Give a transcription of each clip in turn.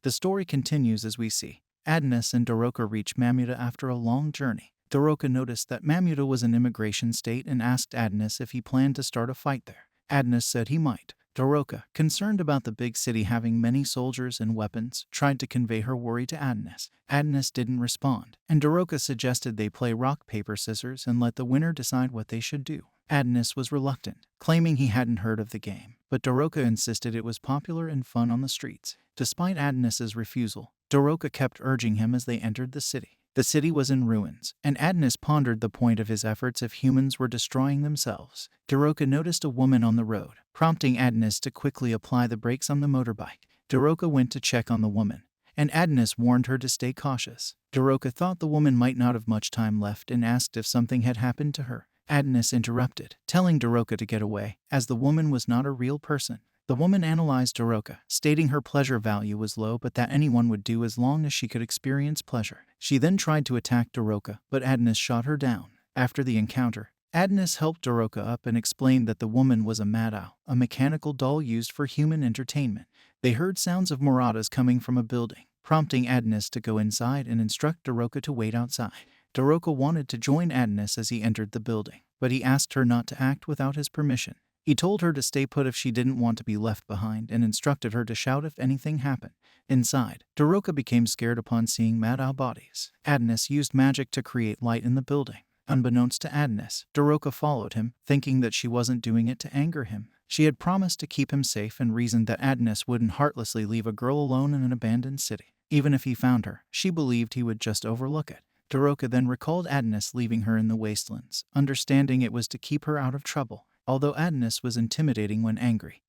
The story continues as we see Adnes and Doroka reach Mamuda after a long journey. Doroka noticed that Mamuda was an immigration state and asked Adnes if he planned to start a fight there. Adnes said he might. Doroka, concerned about the big city having many soldiers and weapons, tried to convey her worry to Adnes. Adnes didn't respond, and Doroka suggested they play rock, paper, scissors and let the winner decide what they should do. Adnes was reluctant, claiming he hadn't heard of the game, but Doroka insisted it was popular and fun on the streets. Despite Adnes's refusal, Doroka kept urging him as they entered the city. The city was in ruins, and Adnes pondered the point of his efforts if humans were destroying themselves. Doroka noticed a woman on the road, prompting Adnes to quickly apply the brakes on the motorbike. Doroka went to check on the woman, and Adnes warned her to stay cautious. Doroka thought the woman might not have much time left and asked if something had happened to her. Adnes interrupted, telling Doroka to get away, as the woman was not a real person. The woman analyzed Doroka, stating her pleasure value was low but that anyone would do as long as she could experience pleasure. She then tried to attack Doroka, but Adnes shot her down. After the encounter, Adnes helped Doroka up and explained that the woman was a Madao, a mechanical doll used for human entertainment. They heard sounds of marauders coming from a building, prompting Adnes to go inside and instruct Doroka to wait outside. Doroka wanted to join Adnes as he entered the building, but he asked her not to act without his permission. He told her to stay put if she didn't want to be left behind and instructed her to shout if anything happened. Inside, Doroka became scared upon seeing Madao bodies. Adnes used magic to create light in the building. Unbeknownst to Adnes, Doroka followed him, thinking that she wasn't doing it to anger him. She had promised to keep him safe and reasoned that Adnes wouldn't heartlessly leave a girl alone in an abandoned city. Even if he found her, she believed he would just overlook it. Doroka then recalled Adnes leaving her in the wastelands, understanding it was to keep her out of trouble. Although Adnes was intimidating when angry,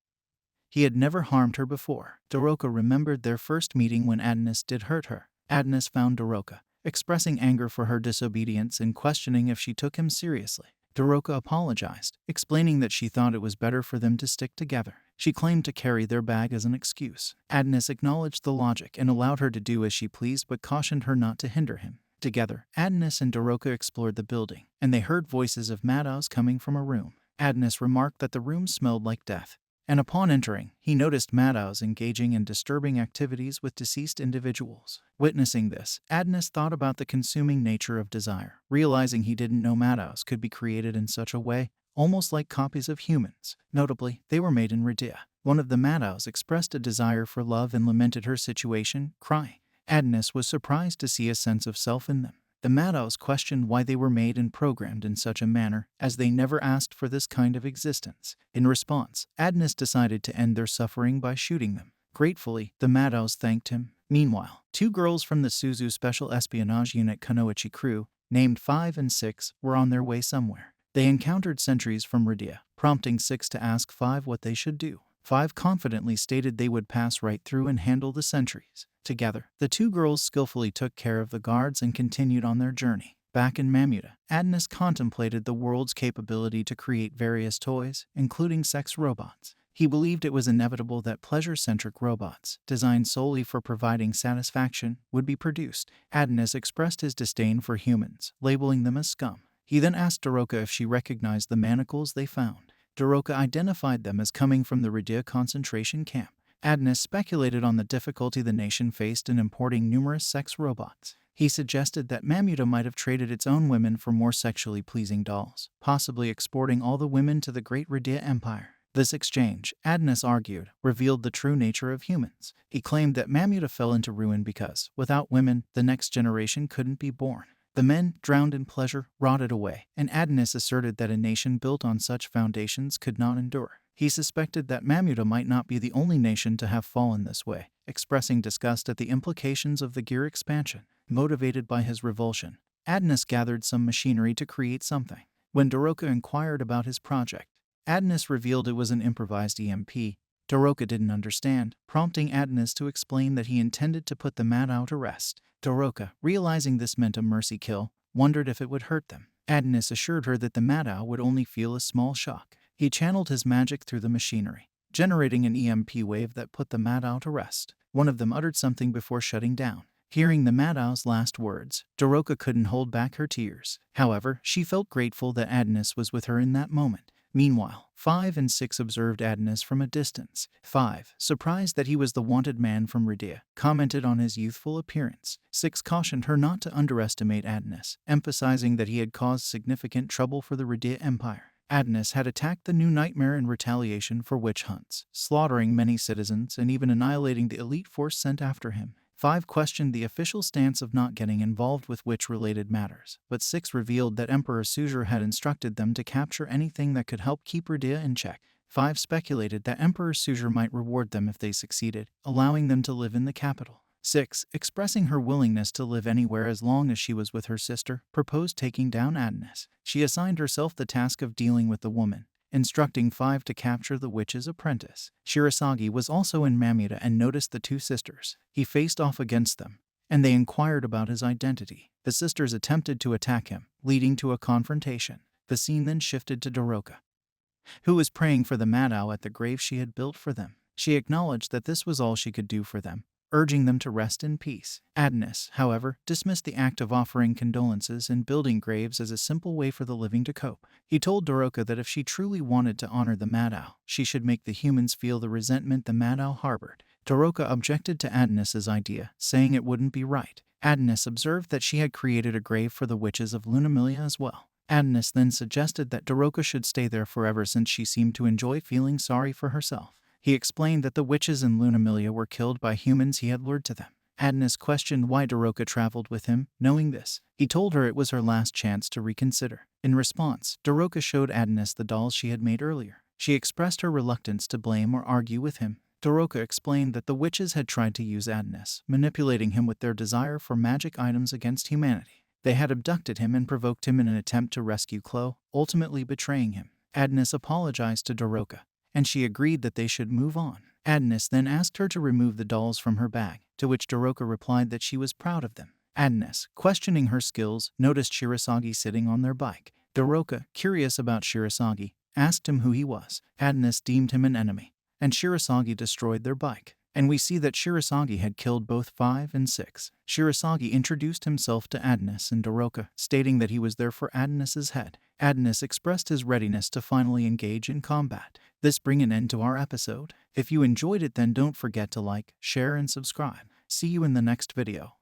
he had never harmed her before. Doroka remembered their first meeting when Adnes did hurt her. Adnes found Doroka, expressing anger for her disobedience and questioning if she took him seriously. Doroka apologized, explaining that she thought it was better for them to stick together. She claimed to carry their bag as an excuse. Adnes acknowledged the logic and allowed her to do as she pleased but cautioned her not to hinder him. Together, Adnes and Doroka explored the building, and they heard voices of Madaos coming from a room. Adnes remarked that the room smelled like death, and upon entering, he noticed Madaos engaging in disturbing activities with deceased individuals. Witnessing this, Adnes thought about the consuming nature of desire, realizing he didn't know Madaos could be created in such a way, almost like copies of humans. Notably, they were made in Radia. One of the Madaos expressed a desire for love and lamented her situation, crying. Adnes was surprised to see a sense of self in them. The Madaos questioned why they were made and programmed in such a manner, as they never asked for this kind of existence. In response, Adnes decided to end their suffering by shooting them. Gratefully, the Madaos thanked him. Meanwhile, two girls from the Suzu Special Espionage Unit Kunoichi crew, named 5 and 6, were on their way somewhere. They encountered sentries from Radia, prompting 6 to ask 5 what they should do. 5 confidently stated they would pass right through and handle the sentries. Together, the two girls skillfully took care of the guards and continued on their journey. Back in Mamuda, Adnes contemplated the world's capability to create various toys, including sex robots. He believed it was inevitable that pleasure-centric robots, designed solely for providing satisfaction, would be produced. Adnes expressed his disdain for humans, labeling them as scum. He then asked Doroka if she recognized the manacles they found. Doroka identified them as coming from the Radia concentration camp. Adnes speculated on the difficulty the nation faced in importing numerous sex robots. He suggested that Mamuda might have traded its own women for more sexually pleasing dolls, possibly exporting all the women to the Great Radia Empire. This exchange, Adnes argued, revealed the true nature of humans. He claimed that Mamuda fell into ruin because, without women, the next generation couldn't be born. The men, drowned in pleasure, rotted away, and Adnes asserted that a nation built on such foundations could not endure. He suspected that Mamuda might not be the only nation to have fallen this way, expressing disgust at the implications of the gear expansion. Motivated by his revulsion, Adnes gathered some machinery to create something. When Doroka inquired about his project, Adnes revealed it was an improvised EMP. Doroka didn't understand, prompting Adnes to explain that he intended to put the Madao to rest. Doroka, realizing this meant a mercy kill, wondered if it would hurt them. Adnes assured her that the Madao would only feel a small shock. He channeled his magic through the machinery, generating an EMP wave that put the Madao to rest. One of them uttered something before shutting down. Hearing the Madao's last words, Doroka couldn't hold back her tears. However, she felt grateful that Adnes was with her in that moment. Meanwhile, 5 and 6 observed Adonis from a distance. 5, surprised that he was the wanted man from Rhea, commented on his youthful appearance. 6 cautioned her not to underestimate Adonis, emphasizing that he had caused significant trouble for the Rhea Empire. Adonis had attacked the New Nightmare in retaliation for witch hunts, slaughtering many citizens and even annihilating the elite force sent after him. 5 questioned the official stance of not getting involved with witch-related matters, but 6 revealed that Emperor Suzure had instructed them to capture anything that could help keep Rhea in check. 5 speculated that Emperor Suzure might reward them if they succeeded, allowing them to live in the capital. 6, expressing her willingness to live anywhere as long as she was with her sister, proposed taking down Adonis. She assigned herself the task of dealing with the woman, instructing 5 to capture the witch's apprentice. Shirasagi was also in Mamuda and noticed the 2 sisters. He faced off against them, and they inquired about his identity. The sisters attempted to attack him, leading to a confrontation. The scene then shifted to Doroka, who was praying for the Madao at the grave she had built for them. She acknowledged that this was all she could do for them, urging them to rest in peace. Adonis, however, dismissed the act of offering condolences and building graves as a simple way for the living to cope. He told Doroka that if she truly wanted to honor the Madao, she should make the humans feel the resentment the Madao harbored. Doroka objected to Adonis's idea, saying it wouldn't be right. Adonis observed that she had created a grave for the witches of Lunamilia as well. Adonis then suggested that Doroka should stay there forever since she seemed to enjoy feeling sorry for herself. He explained that the witches in Lunamilia were killed by humans he had lured to them. Adonis questioned why Doroka traveled with him. Knowing this, he told her it was her last chance to reconsider. In response, Doroka showed Adonis the dolls she had made earlier. She expressed her reluctance to blame or argue with him. Doroka explained that the witches had tried to use Adonis, manipulating him with their desire for magic items against humanity. They had abducted him and provoked him in an attempt to rescue Chloe, ultimately betraying him. Adonis apologized to Doroka, and she agreed that they should move on. Adonis then asked her to remove the dolls from her bag, to which Doroka replied that she was proud of them. Adonis, questioning her skills, noticed Shirasagi sitting on their bike. Doroka, curious about Shirasagi, asked him who he was. Adonis deemed him an enemy, and Shirasagi destroyed their bike. And we see that Shirasagi had killed both 5 and 6. Shirasagi introduced himself to Adonis and Doroka, stating that he was there for Adonis's head. Adonis expressed his readiness to finally engage in combat. This brings an end to our episode. If you enjoyed it, then don't forget to like, share, and subscribe. See you in the next video.